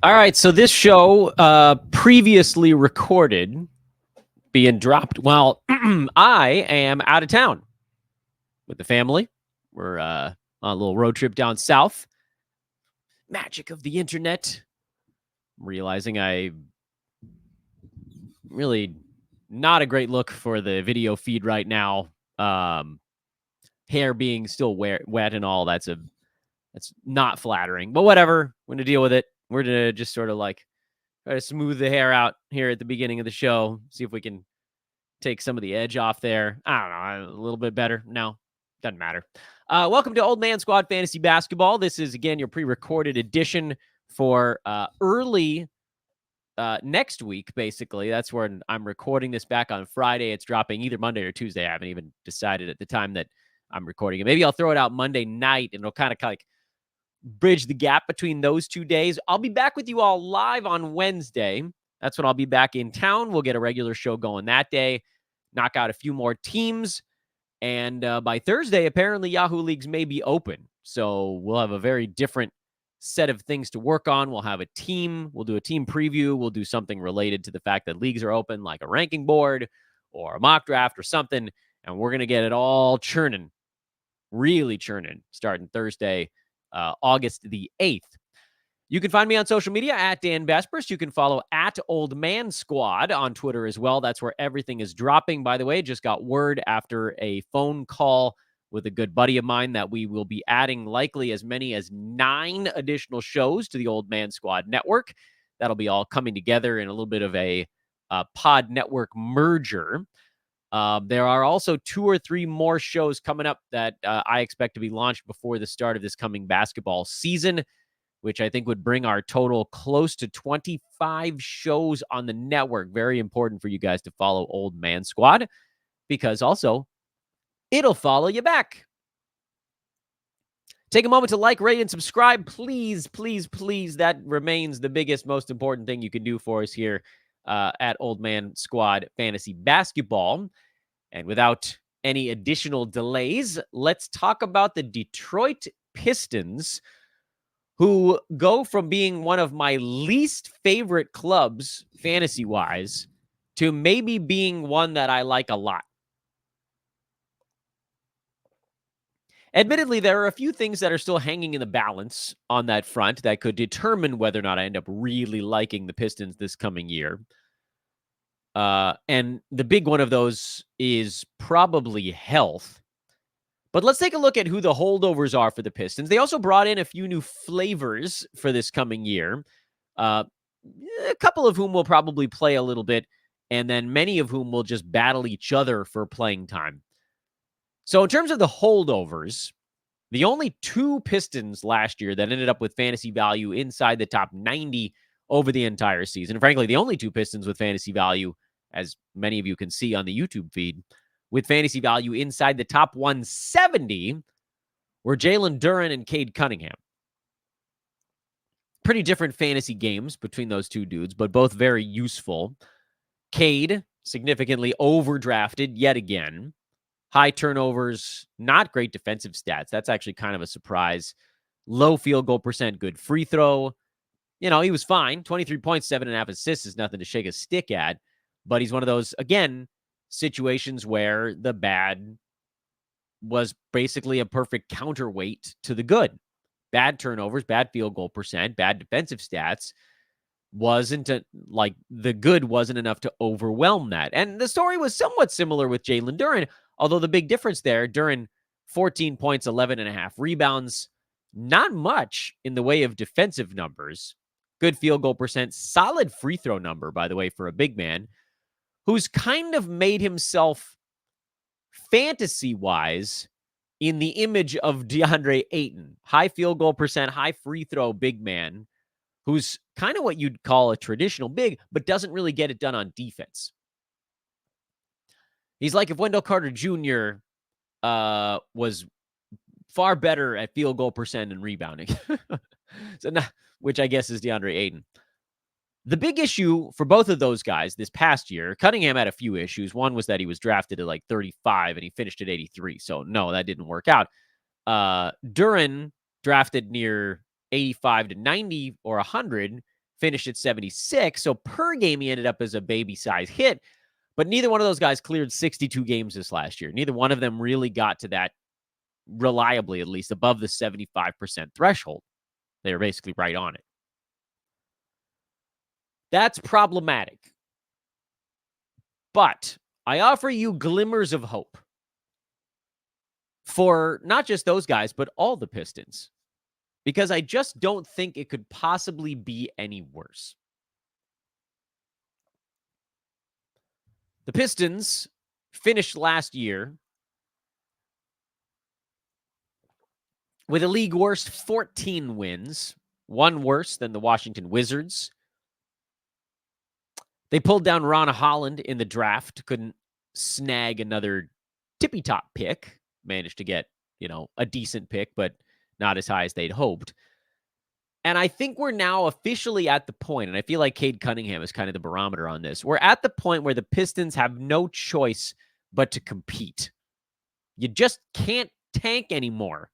All right, so this show previously recorded being dropped while I am out of town with the family. We're on a little road trip down south. Magic of the internet. I'm realizing I really not a great look for the video feed right now. Hair being still wet and all, that's not flattering. But whatever, we're gonna deal with it. We're gonna just sort of like try to smooth the hair out here at the beginning of the show. See if we can take some of the edge off there. I don't know, a little bit better. No, doesn't matter. Welcome to Old Man Squad Fantasy Basketball. This is, again, your pre-recorded edition for early next week, basically. That's when I'm recording this back on Friday. It's dropping either Monday or Tuesday. I haven't even decided at the time that I'm recording it. Maybe I'll throw it out Monday night, and it'll kind of like bridge the gap between those 2 days. I'll be back with you all live on Wednesday. That's when I'll be back in town. We'll get a regular show going that day, knock out a few more teams. And by Thursday, apparently Yahoo Leagues may be open. So we'll have a very different set of things to work on. We'll have a team. We'll do a team preview. We'll do something related to the fact that leagues are open, like a ranking board or a mock draft or something. And we're going to get it all churning, really churning, starting Thursday, August the 8th. You can find me on social media at Dan Vespers. You can follow at Old Man Squad on Twitter as well. That's where everything is dropping. By the way, just got word after a phone call with a good buddy of mine that we will be adding likely as many as 9 additional shows to the Old Man Squad network. That'll be all coming together in a little bit of a pod network merger. There are also 2 or 3 more shows coming up that I expect to be launched before the start of this coming basketball season, which I think would bring our total close to 25 shows on the network. Very important for you guys to follow Old Man Squad, because also it'll follow you back. Take a moment to like, rate, and subscribe. Please, please, please. That remains the biggest, most important thing you can do for us here at Old Man Squad Fantasy Basketball. And without any additional delays, let's talk about the Detroit Pistons, who go from being one of my least favorite clubs fantasy-wise to maybe being one that I like a lot. Admittedly, there are a few things that are still hanging in the balance on that front that could determine whether or not I end up really liking the Pistons this coming year. And the big one of those is probably health. But let's take a look at who the holdovers are for the Pistons. They also brought in a few new flavors for this coming year, a couple of whom will probably play a little bit, and then many of whom will just battle each other for playing time. So in terms of the holdovers, the only 2 Pistons last year that ended up with fantasy value inside the top 90 over the entire season, and frankly, the only 2 Pistons with fantasy value, as many of you can see on the YouTube feed, with fantasy value inside the top 170 were Jalen Duren and Cade Cunningham. Pretty different fantasy games between those 2 dudes, but both very useful. Cade, significantly overdrafted yet again. High turnovers, not great defensive stats. That's actually kind of a surprise. Low field goal percent, good free throw. You know, he was fine. 23 points, 7.5 assists is nothing to shake a stick at. But he's one of those, again, situations where the bad was basically a perfect counterweight to the good. Bad turnovers, bad field goal percent, bad defensive stats the good wasn't enough to overwhelm that. And the story was somewhat similar with Jalen Duren, although the big difference there, Duren, 14 points, 11.5 rebounds, not much in the way of defensive numbers. Good field goal percent, solid free throw number, by the way, for a big man who's kind of made himself fantasy-wise in the image of DeAndre Ayton. High field goal percent, high free throw big man who's kind of what you'd call a traditional big, but doesn't really get it done on defense. He's like if Wendell Carter Jr. Was far better at field goal percent and rebounding, which I guess is DeAndre Ayton. The big issue for both of those guys this past year, Cunningham had a few issues. One was that he was drafted at like 35 and he finished at 83. So no, that didn't work out. Duren, drafted near 85 to 90 or 100, finished at 76. So per game, he ended up as a baby size hit. But neither one of those guys cleared 62 games this last year. Neither one of them really got to that reliably, at least above the 75% threshold. They were basically right on it. That's problematic. But I offer you glimmers of hope for not just those guys, but all the Pistons, because I just don't think it could possibly be any worse. The Pistons finished last year with a league worst 14 wins, one worse than the Washington Wizards. They pulled down Ron Holland in the draft, couldn't snag another tippy-top pick, managed to get, a decent pick, but not as high as they'd hoped. And I think we're now officially at the point, and I feel like Cade Cunningham is kind of the barometer on this. We're at the point where the Pistons have no choice but to compete. You just can't tank anymore.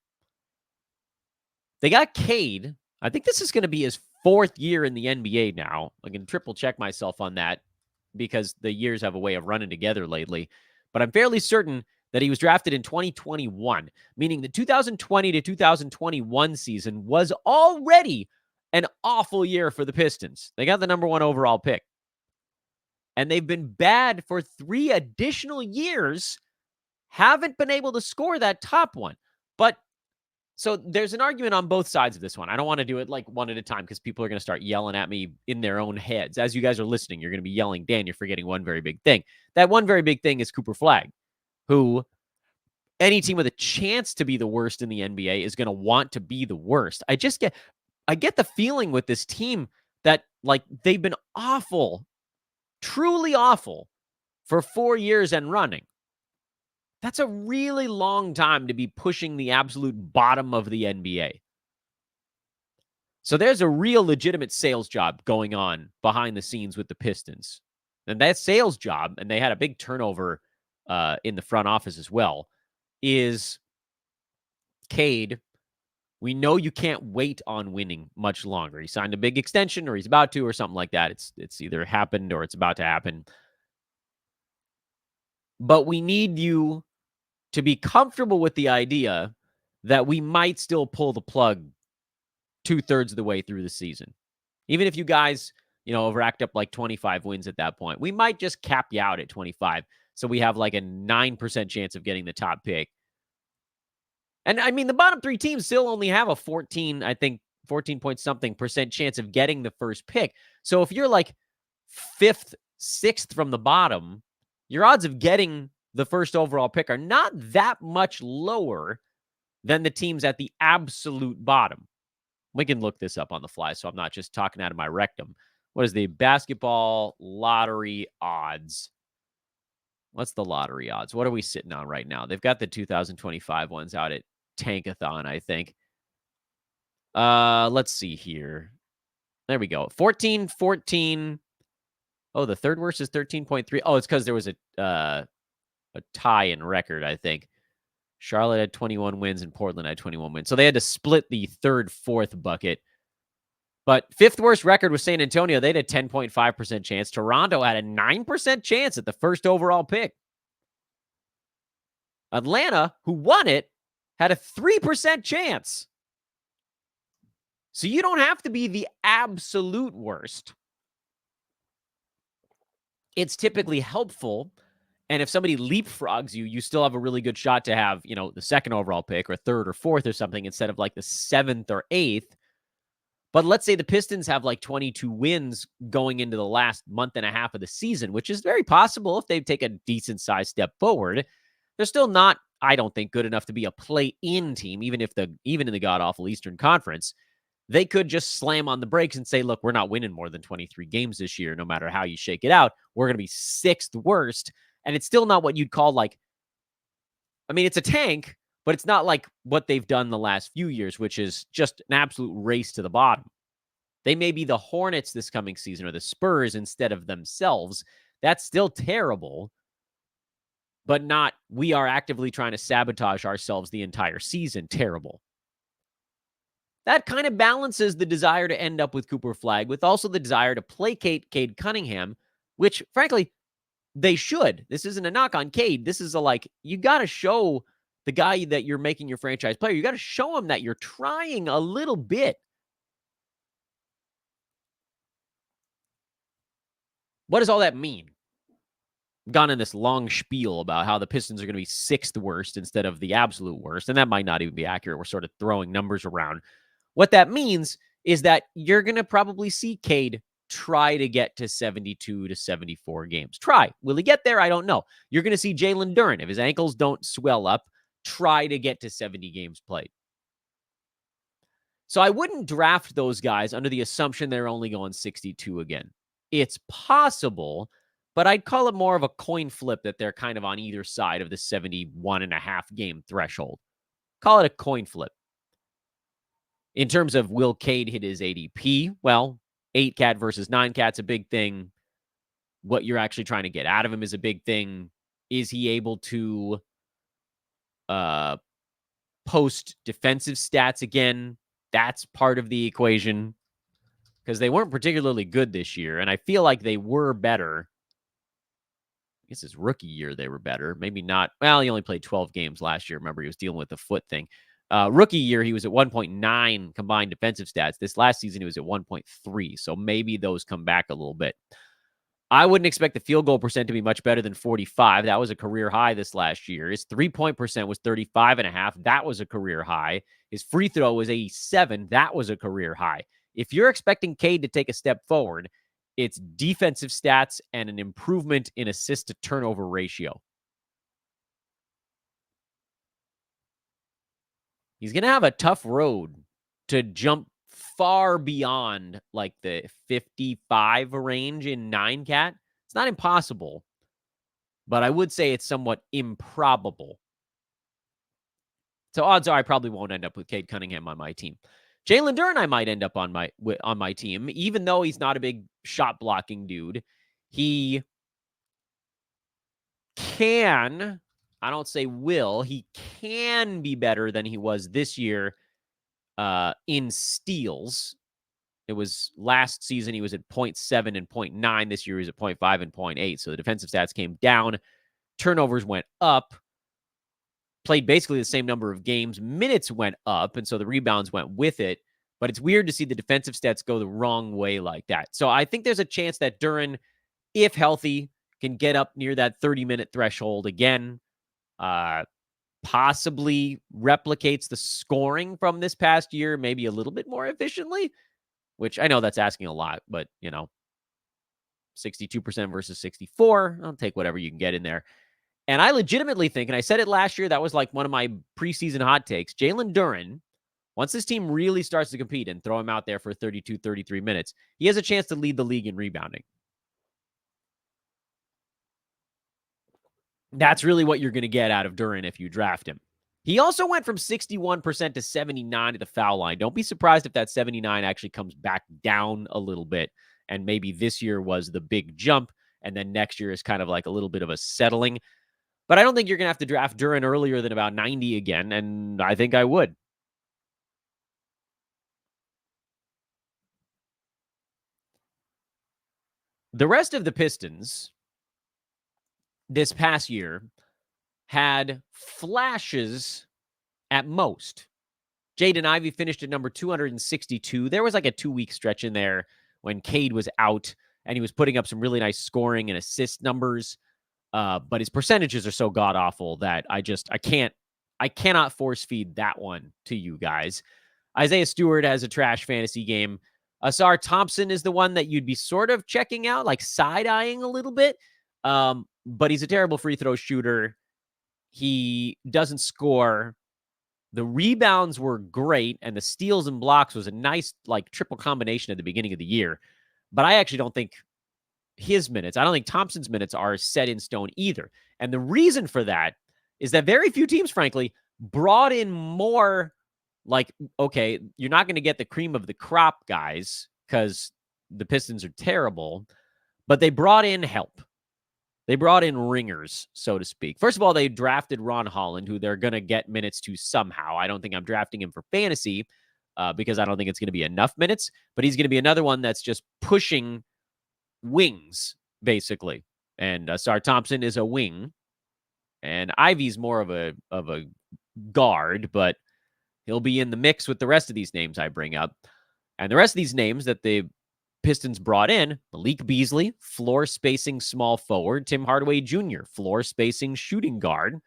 They got Cade. I think this is going to be his 4th year in the NBA now. I can triple check myself on that because the years have a way of running together lately. But I'm fairly certain that he was drafted in 2021, meaning the 2020 to 2021 season was already an awful year for the Pistons. They got the number 1 overall pick. And they've been bad for 3 additional years, haven't been able to score that top one. But so there's an argument on both sides of this one. I don't want to do it like one at a time because people are going to start yelling at me in their own heads. As you guys are listening, you're going to be yelling, Dan, you're forgetting one very big thing. That one very big thing is Cooper Flagg, who any team with a chance to be the worst in the NBA is going to want to be the worst. I get the feeling with this team that like they've been awful, truly awful for 4 years and running. That's a really long time to be pushing the absolute bottom of the NBA. So there's a real legitimate sales job going on behind the scenes with the Pistons. And that sales job, and they had a big turnover in the front office as well, is Cade. We know you can't wait on winning much longer. He signed a big extension, or he's about to, or something like that. It's either happened or it's about to happen. But we need you to be comfortable with the idea that we might still pull the plug 2/3 of the way through the season. Even if you guys, have racked up like 25 wins at that point, we might just cap you out at 25. So we have like a 9% chance of getting the top pick. And I mean, the bottom 3 teams still only have a 14 point something percent chance of getting the first pick. So if you're like 5th, 6th from the bottom, your odds of getting the first overall pick are not that much lower than the teams at the absolute bottom. We can look this up on the fly, so I'm not just talking out of my rectum. What is the basketball lottery odds? What's the lottery odds? What are we sitting on right now? They've got the 2025 ones out at Tankathon, I think. Let's see here. There we go. 14. Oh, the third worst is 13.3. Oh, it's because there was a tie in record, I think. Charlotte had 21 wins and Portland had 21 wins. So they had to split the 3rd, 4th bucket. But 5th worst record was San Antonio. They had a 10.5% chance. Toronto had a 9% chance at the first overall pick. Atlanta, who won it, had a 3% chance. So you don't have to be the absolute worst. It's typically helpful. And if somebody leapfrogs you, you still have a really good shot to have, the 2nd overall pick or 3rd or 4th or something instead of like the 7th or 8th. But let's say the Pistons have like 22 wins going into the last month and a half of the season, which is very possible if they take a decent sized step forward. They're still not, I don't think, good enough to be a play-in team, even in the god-awful Eastern Conference. They could just slam on the brakes and say, look, we're not winning more than 23 games this year, no matter how you shake it out. We're going to be 6th worst. And it's still not what you'd call it's a tank, but it's not like what they've done the last few years, which is just an absolute race to the bottom. They may be the Hornets this coming season or the Spurs instead of themselves. That's still terrible, but not we are actively trying to sabotage ourselves the entire season. Terrible. that kind of balances the desire to end up with Cooper Flagg with also the desire to placate Cade Cunningham, which, frankly, they should. This isn't a knock on Cade. This is you got to show the guy that you're making your franchise player. You got to show him that you're trying a little bit. What does all that mean? I've gone in this long spiel about how the Pistons are going to be 6th worst instead of the absolute worst, and that might not even be accurate. We're sort of throwing numbers around. What that means is that you're going to probably see Cade try to get to 72 to 74 games. Try. Will he get there? I don't know. You're going to see Jalen Duren, if his ankles don't swell up, try to get to 70 games played. So I wouldn't draft those guys under the assumption they're only going 62 again. It's possible, but I'd call it more of a coin flip that they're kind of on either side of the 71.5 game threshold. Call it a coin flip. In terms of will Cade hit his ADP? Well, 8 cat versus 9 cat's a big thing. What you're actually trying to get out of him is a big thing. Is he able to post defensive stats again? That's part of the equation because they weren't particularly good this year, and I feel like they were better. I guess his rookie year they were better. Maybe not. Well, he only played 12 games last year. Remember, he was dealing with the foot thing. Rookie year, he was at 1.9 combined defensive stats. This last season, he was at 1.3. So maybe those come back a little bit. I wouldn't expect the field goal percent to be much better than 45. That was a career high this last year. His 3-point percent was 35.5. That was a career high. His free throw was 87. That was a career high. If you're expecting Cade to take a step forward, it's defensive stats and an improvement in assist to turnover ratio. He's going to have a tough road to jump far beyond like the 55 range in 9 cat. It's not impossible, but I would say it's somewhat improbable. So odds are I probably won't end up with Cade Cunningham on my team. Jalen Duren I might end up on my team, even though he's not a big shot blocking dude. He can, I don't say will, he can be better than he was this year in steals. It was last season, he was at 0.7 and 0.9. This year, he was at 0.5 and 0.8. So the defensive stats came down. Turnovers went up. Played basically the same number of games. Minutes went up, and so the rebounds went with it. But it's weird to see the defensive stats go the wrong way like that. So I think there's a chance that Duren, if healthy, can get up near that 30-minute threshold again. Possibly replicates the scoring from this past year, maybe a little bit more efficiently. Which I know that's asking a lot, but, 62% versus 64, I'll take whatever you can get in there. And I legitimately think, and I said it last year, that was like one of my preseason hot takes, Jalen Duren, once this team really starts to compete and throw him out there for 32, 33 minutes, he has a chance to lead the league in rebounding. That's really what you're going to get out of Duren if you draft him. He also went from 61% to 79 at the foul line. Don't be surprised if that 79 actually comes back down a little bit. And maybe this year was the big jump. And then next year is kind of like a little bit of a settling. But I don't think you're going to have to draft Duren earlier than about 90 again. And I think I would. The rest of the Pistons this past year had flashes at most. Jaden Ivey finished at number 262. There was like a 2-week stretch in there when Cade was out and he was putting up some really nice scoring and assist numbers. But his percentages are so god awful that I cannot force feed that one to you guys. Isaiah Stewart has a trash fantasy game. Asar Thompson is the one that you'd be sort of checking out, like side-eyeing a little bit. But he's a terrible free throw shooter. He doesn't score. The rebounds were great, and the steals and blocks was a nice, like, triple combination at the beginning of the year. But I actually don't think his minutes, I don't think Thompson's minutes are set in stone either. And the reason for that is that very few teams, frankly, brought in more, like, okay, you're not going to get the cream of the crop guys because the Pistons are terrible, but they brought in help. They brought in ringers, so to speak. First of all, they drafted Ron Holland, who they're going to get minutes to somehow. I don't think I'm drafting him for fantasy, because I don't think it's going to be enough minutes, but he's going to be another one that's just pushing wings, basically. And Sar Thompson is a wing, and Ivy's more of a guard, but he'll be in the mix with the rest of these names I bring up. And the rest of these names that the Pistons brought in, Malik Beasley, floor spacing small forward, Tim Hardaway Jr., floor spacing shooting guard.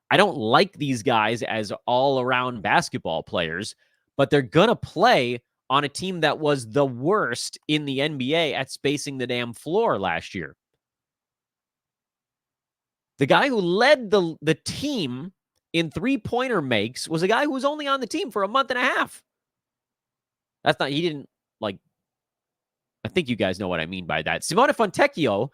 I don't like these guys as all-around basketball players, but they're going to play on a team that was the worst in the NBA at spacing the damn floor last year. The guy who led the team in three-pointer makes was a guy who was only on the team for a month and a half. He didn't, I think you guys know what I mean by that. Simone Fontecchio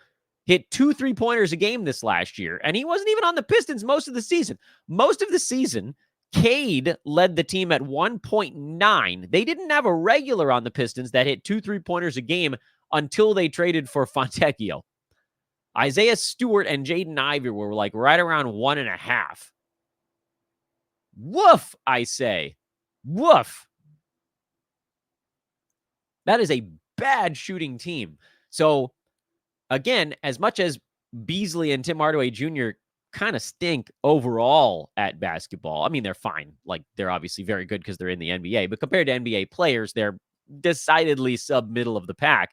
hit 2 3-pointers a game this last year, and he wasn't even on the Pistons most of the season. Most of the season, Cade led the team at 1.9. They didn't have a regular on the Pistons that hit 2 3-pointers a game until they traded for Fontecchio. Isaiah Stewart and Jaden Ivey were right around 1.5. Woof, I say. Woof. That is a bad shooting team. So, again, as much as Beasley and Tim Hardaway Jr. kind of stink overall at basketball, I mean, they're fine. They're obviously very good because they're in the NBA, but compared to NBA players, they're decidedly sub-middle of the pack.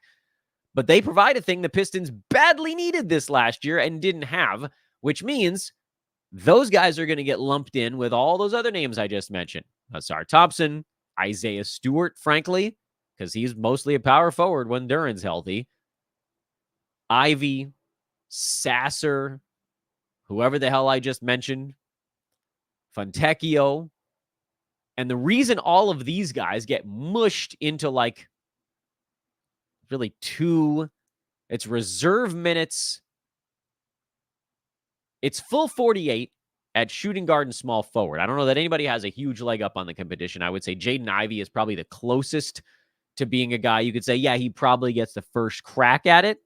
But they provide a thing the Pistons badly needed this last year and didn't have, which means those guys are going to get lumped in with all those other names I just mentioned. Sar Thompson, Isaiah Stewart, frankly, because he's mostly a power forward when Duren's healthy. Ivy, Sasser, whoever the hell I just mentioned, Fontecchio. And the reason all of these guys get mushed into really it's reserve minutes. It's full 48 at shooting guard and small forward. I don't know that anybody has a huge leg up on the competition. I would say Jaden Ivey is probably the closest to being a guy you could say, yeah, he probably gets the first crack at it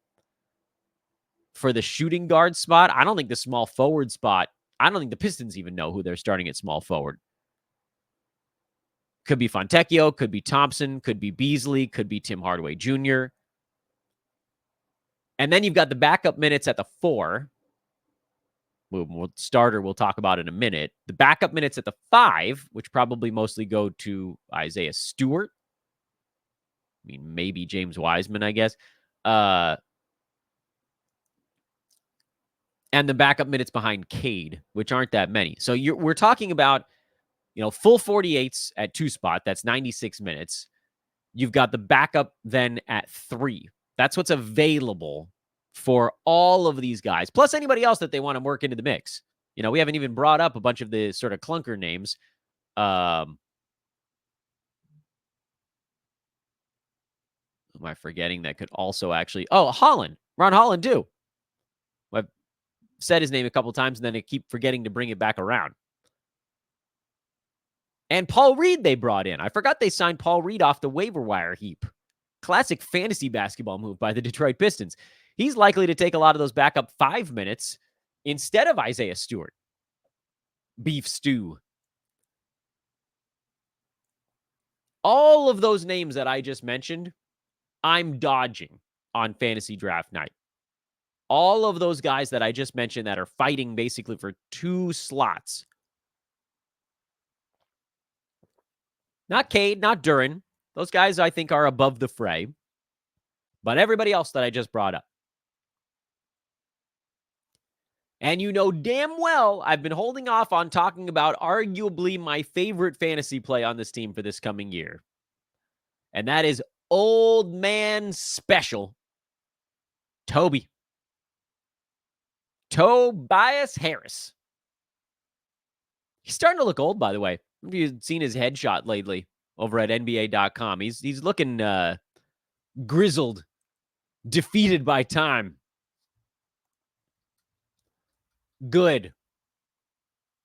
for the shooting guard spot. I don't think the small forward spot, I don't think the Pistons even know who they're starting at small forward. Could be Fontecchio, could be Thompson, could be Beasley, could be Tim Hardaway Jr. And then you've got the backup minutes at the 4. Starter we'll talk about in a minute. The backup minutes at the 5, which probably mostly go to Isaiah Stewart. I mean, maybe James Wiseman, I guess. And the backup minutes behind Cade, which aren't that many. So we're talking about, full 48s at 2 spot. That's 96 minutes. You've got the backup then at 3. That's what's available for all of these guys, plus anybody else that they want to work into the mix. We haven't even brought up a bunch of the sort of clunker names. Am I forgetting that could also actually... Oh, Holland. Ron Holland, too. I've said his name a couple times, and then I keep forgetting to bring it back around. And Paul Reed they brought in. I forgot they signed Paul Reed off the waiver wire heap. Classic fantasy basketball move by the Detroit Pistons. He's likely to take a lot of those backup 5 minutes instead of Isaiah Stewart. Beef stew. All of those names that I just mentioned, I'm dodging on fantasy draft night. All of those guys that I just mentioned that are fighting basically for 2 slots. Not Cade, not Duren. Those guys I think are above the fray. But everybody else that I just brought up. And you know damn well I've been holding off on talking about arguably my favorite fantasy play on this team for this coming year. And that is old man special Tobi. Tobias Harris. He's starting to look old, by the way. Have you seen his headshot lately over at NBA.com? He's looking grizzled, defeated by time. Good.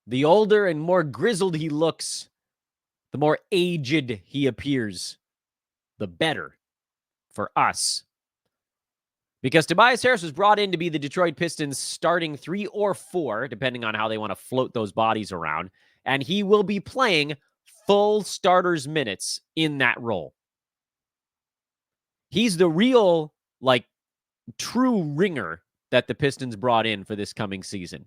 The older and more grizzled he looks, the more aged he appears, the better for us. Because Tobias Harris was brought in to be the Detroit Pistons starting 3 or 4, depending on how they want to float those bodies around. And he will be playing full starters minutes in that role. He's the real, like, true ringer that the Pistons brought in for this coming season.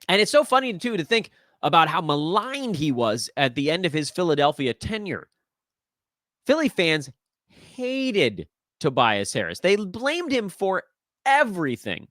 And it's so funny, too, to think about how maligned he was at the end of his Philadelphia tenure. Philly fans hated Tobias Harris. They blamed him for everything.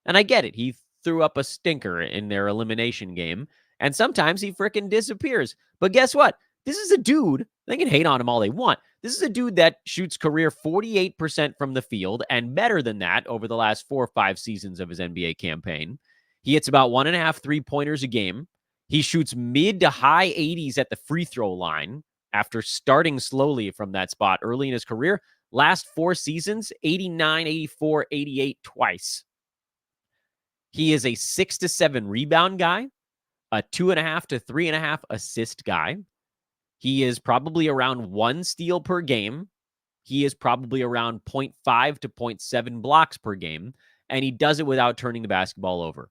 And I get it. He threw up a stinker in their elimination game. And sometimes he fricking disappears. But guess what? This is a dude. They can hate on him all they want. This is a dude that shoots career 48% from the field and better than that over the last 4 or 5 seasons of his NBA campaign. He hits about 1.5 3-pointers a game. He shoots mid to high 80s at the free throw line after starting slowly from that spot early in his career. Last 4 seasons, 89, 84, 88 twice. He is a 6 to 7 rebound guy, a 2.5 to 3.5 assist guy. He is probably around 1 steal per game. He is probably around 0.5 to 0.7 blocks per game, and he does it without turning the basketball over.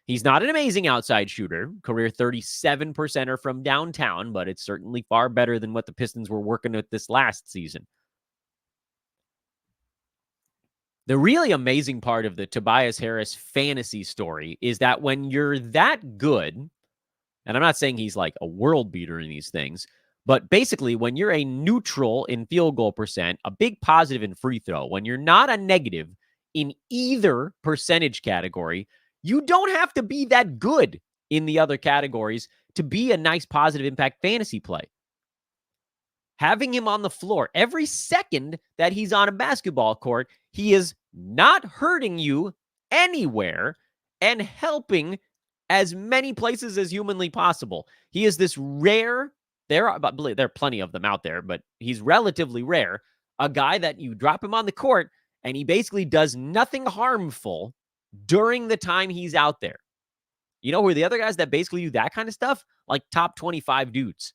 He's not an amazing outside shooter, career 37%er from downtown, but it's certainly far better than what the Pistons were working with this last season. The really amazing part of the Tobias Harris fantasy story is that when you're that good, and I'm not saying he's like a world beater in these things, but basically when you're a neutral in field goal percent, a big positive in free throw, when you're not a negative in either percentage category, you don't have to be that good in the other categories to be a nice positive impact fantasy play. Having him on the floor every second that he's on a basketball court, he is not hurting you anywhere and helping as many places as humanly possible. He is this rare, there are plenty of them out there, but he's relatively rare, a guy that you drop him on the court and he basically does nothing harmful during the time he's out there. You know who are the other guys that basically do that kind of stuff? Like top 25 dudes.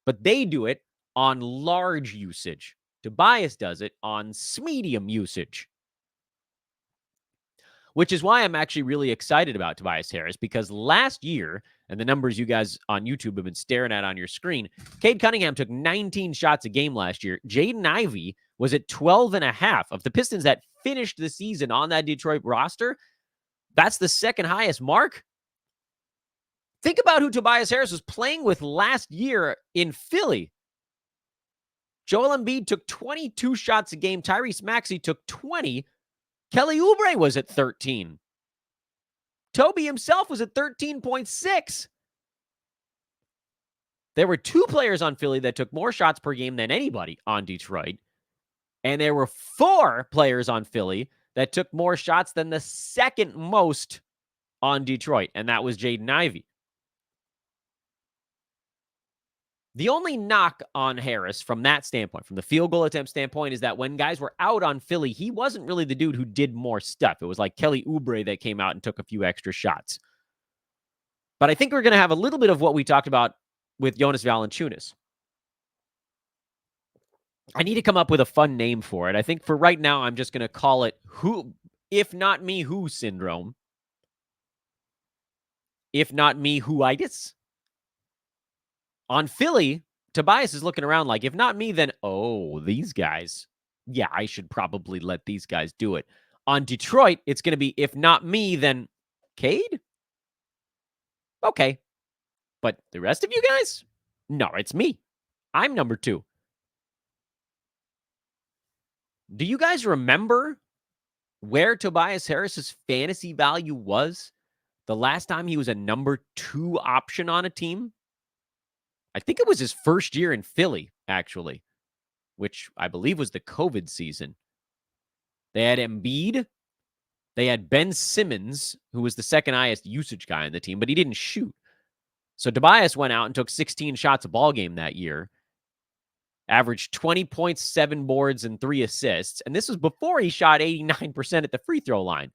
But they do it on large usage. Tobias does it on medium usage. Which is why I'm actually really excited about Tobias Harris, because last year, and the numbers you guys on YouTube have been staring at on your screen, Cade Cunningham took 19 shots a game last year. Jaden Ivey was at 12.5. Of the Pistons that finished the season on that Detroit roster, that's the second highest mark. Think about who Tobias Harris was playing with last year in Philly. Joel Embiid took 22 shots a game. Tyrese Maxey took 20. Kelly Oubre was at 13. Tobi himself was at 13.6. There were 2 players on Philly that took more shots per game than anybody on Detroit. And there were 4 players on Philly that took more shots than the second most on Detroit, and that was Jaden Ivey. The only knock on Harris from that standpoint, from the field goal attempt standpoint, is that when guys were out on Philly, he wasn't really the dude who did more stuff. It was like Kelly Oubre that came out and took a few extra shots. But I think we're going to have a little bit of what we talked about with Jonas Valanciunas. I need to come up with a fun name for it. I think for right now, I'm just going to call it who, if not me, who syndrome. If not me, who-itis. On Philly, Tobias is looking around like, if not me, then, oh, these guys. Yeah, I should probably let these guys do it. On Detroit, it's going to be, if not me, then Cade? Okay. But the rest of you guys? No, it's me. I'm number 2. Do you guys remember where Tobias Harris's fantasy value was the last time he was a number 2 option on a team? I think it was his first year in Philly, actually, which I believe was the COVID season. They had Embiid. They had Ben Simmons, who was the second highest usage guy on the team, but he didn't shoot. So Tobias went out and took 16 shots a ball game that year, averaged 20 points, 7 boards, and 3 assists. And this was before he shot 89% at the free throw line.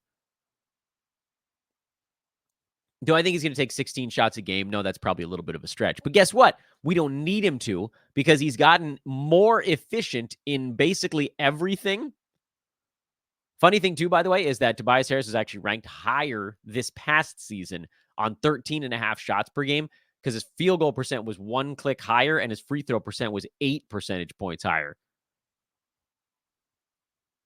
Do I think he's going to take 16 shots a game? No, that's probably a little bit of a stretch. But guess what? We don't need him to, because he's gotten more efficient in basically everything. Funny thing, too, by the way, is that Tobias Harris is actually ranked higher this past season on 13 and a half shots per game because his field goal percent was 1 click higher and his free throw percent was 8 percentage points higher.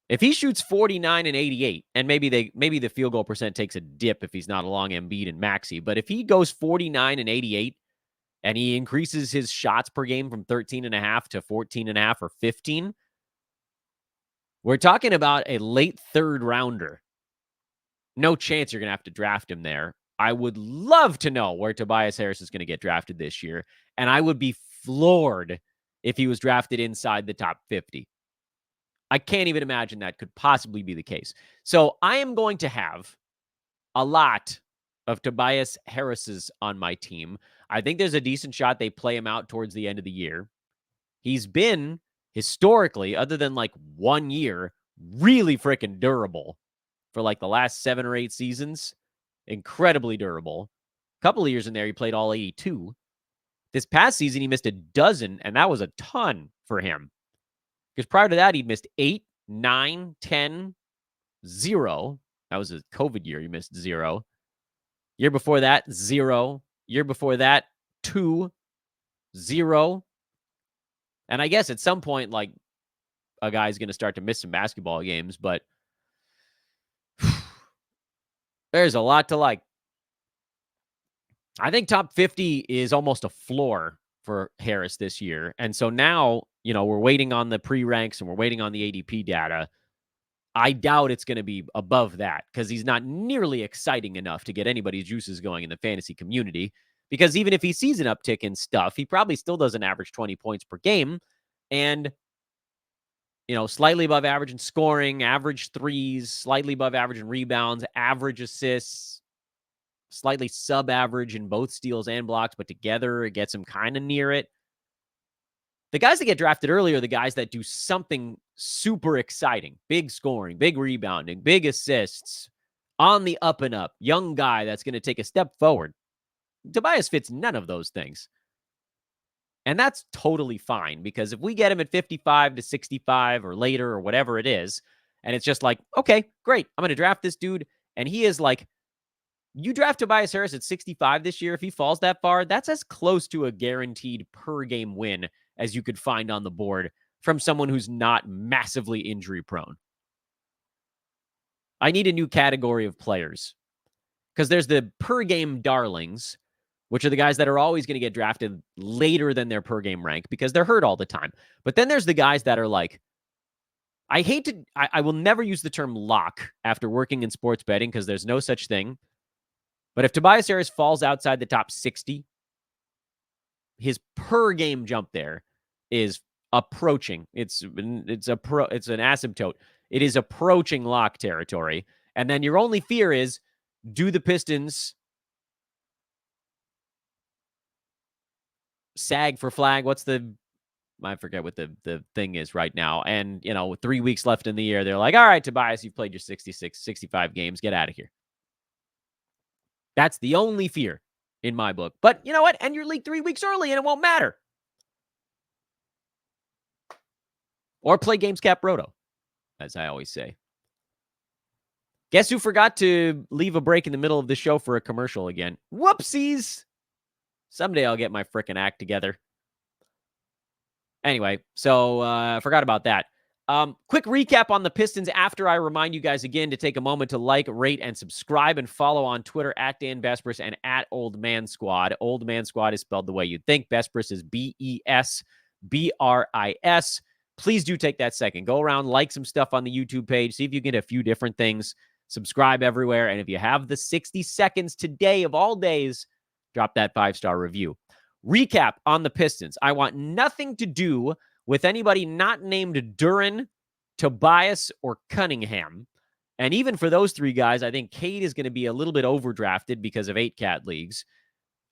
If he shoots 49 and 88, and maybe the field goal percent takes a dip if he's not along Embiid and Maxey, but if he goes 49 and 88 and he increases his shots per game from 13 and a half to 14 and a half or 15, we're talking about a late third rounder. No chance you're going to have to draft him there. I would love to know where Tobias Harris is going to get drafted this year, and I would be floored if he was drafted inside the top 50. I can't even imagine that could possibly be the case. So I am going to have a lot of Tobias Harris's on my team. I think there's a decent shot they play him out towards the end of the year. He's been historically, other than like 1 year, really freaking durable for like the last 7 or 8 seasons. Incredibly durable. A couple of years in there, he played all 82. This past season, he missed a dozen, and that was a ton for him. Because prior to that, he'd missed 8, 9, 10, 0. That was a COVID year. He missed 0. Year before that, 0. Year before that, 2, 0. And I guess at some point, like, a guy's going to start to miss some basketball games, but there's a lot to like. I think top 50 is almost a floor for Harris this year. And so now, we're waiting on the pre-ranks and we're waiting on the ADP data. I doubt it's going to be above that because he's not nearly exciting enough to get anybody's juices going in the fantasy community. Because even if he sees an uptick in stuff, he probably still doesn't average 20 points per game. And, slightly above average in scoring, average threes, slightly above average in rebounds, average assists, slightly sub-average in both steals and blocks, but together it gets him kind of near it. The guys that get drafted early are the guys that do something super exciting. Big scoring, big rebounding, big assists, on the up and up, young guy that's going to take a step forward. Tobias fits none of those things. And that's totally fine because if we get him at 55 to 65 or later or whatever it is, and it's just like, okay, great, I'm going to draft this dude, and he is like, you draft Tobias Harris at 65 this year, if he falls that far, that's as close to a guaranteed per-game win as you could find on the board from someone who's not massively injury-prone. I need a new category of players because there's the per-game darlings, which are the guys that are always going to get drafted later than their per-game rank because they're hurt all the time. But then there's the guys that are like, I will never use the term lock after working in sports betting because there's no such thing. But if Tobias Harris falls outside the top 60, his per game jump there is approaching. It's an asymptote. It is approaching lock territory. And then your only fear is, do the Pistons sag for flag? I forget what the thing is right now. And, with 3 weeks left in the year, they're like, all right, Tobias, you've played your 66, 65 games. Get out of here. That's the only fear in my book. But you know what? End your league 3 weeks early and it won't matter. Or play Games Cap Roto, as I always say. Guess who forgot to leave a break in the middle of the show for a commercial again? Whoopsies! Someday I'll get my frickin' act together. Anyway, so I forgot about that. Quick recap on the Pistons after I remind you guys again to take a moment to like, rate, and subscribe and follow on Twitter at Dan Besbris and at Old Man Squad. Old Man Squad is spelled the way you'd think. Besbris is Besbris. Please do take that second. Go around, like some stuff on the YouTube page. See if you get a few different things. Subscribe everywhere. And if you have the 60 seconds today of all days, drop that 5-star review. Recap on the Pistons. I want nothing to do with anybody not named Duren, Tobias, or Cunningham. And even for those 3 guys, I think Cade is going to be a little bit overdrafted because of 8-cat leagues.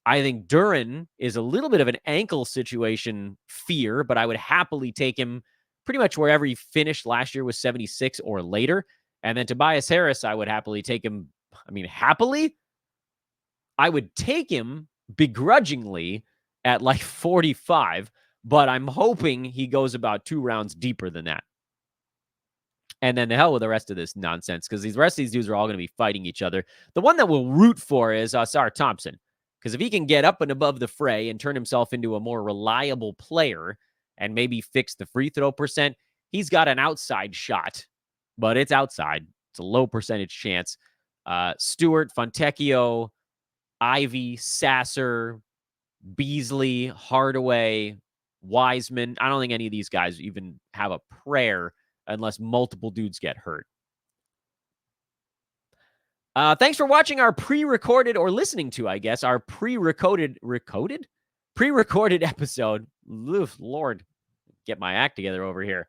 I think Duren is a little bit of an ankle situation fear, but I would happily take him pretty much wherever he finished last year was 76 or later. And then Tobias Harris, I would happily take him. Happily? I would take him begrudgingly at like 45, but I'm hoping he goes about 2 rounds deeper than that. And then the hell with the rest of this nonsense, because the rest of these dudes are all going to be fighting each other. The one that we'll root for is Sarah Thompson, because if he can get up and above the fray and turn himself into a more reliable player and maybe fix the free throw percent, he's got an outside shot, but it's outside. It's a low percentage chance. Stewart, Fontecchio, Ivy, Sasser, Beasley, Hardaway, Wiseman. I don't think any of these guys even have a prayer unless multiple dudes get hurt. Thanks for watching our pre-recorded, or listening to, I guess, our pre-recorded episode. Oof, Lord, get my act together over here.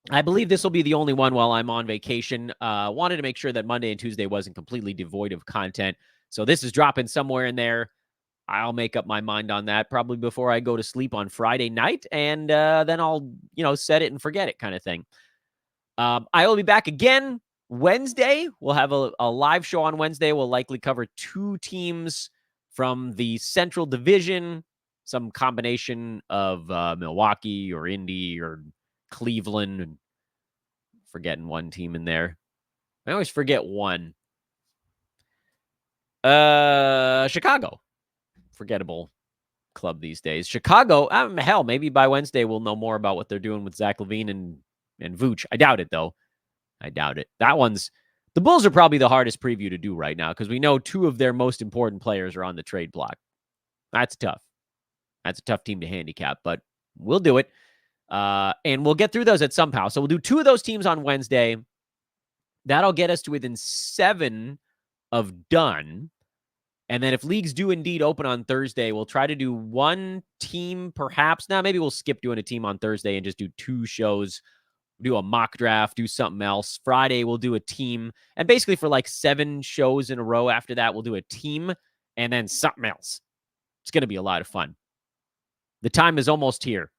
I believe this will be the only one while I'm on vacation. Wanted to make sure that Monday and Tuesday wasn't completely devoid of content. So this is dropping somewhere in there. I'll make up my mind on that probably before I go to sleep on Friday night. And then I'll, set it and forget it kind of thing. I will be back again Wednesday. We'll have a live show on Wednesday. We'll likely cover 2 teams from the Central Division, some combination of Milwaukee or Indy or Cleveland, and forgetting one team in there. I always forget one. Chicago. Forgettable club these days. Chicago, hell, maybe by Wednesday we'll know more about what they're doing with Zach LaVine and Vooch. I doubt it, though. I doubt it. The Bulls are probably the hardest preview to do right now because we know 2 of their most important players are on the trade block. That's tough. That's a tough team to handicap, but we'll do it. And we'll get through those at somehow. So we'll do 2 of those teams on Wednesday. That'll get us to within 7 of done. And then if leagues do indeed open on Thursday, we'll try to do 1 team perhaps. Now, maybe we'll skip doing a team on Thursday and just do 2 shows, do a mock draft, do something else. Friday, we'll do a team. And basically for like 7 shows in a row after that, we'll do a team and then something else. It's going to be a lot of fun. The time is almost here.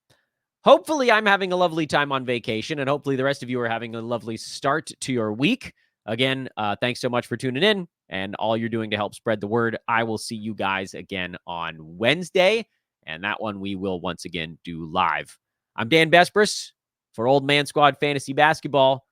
Hopefully, I'm having a lovely time on vacation, and hopefully the rest of you are having a lovely start to your week. Again, thanks so much for tuning in and all you're doing to help spread the word. I will see you guys again on Wednesday, and that one we will once again do live. I'm Dan Besbris for Old Man Squad Fantasy Basketball.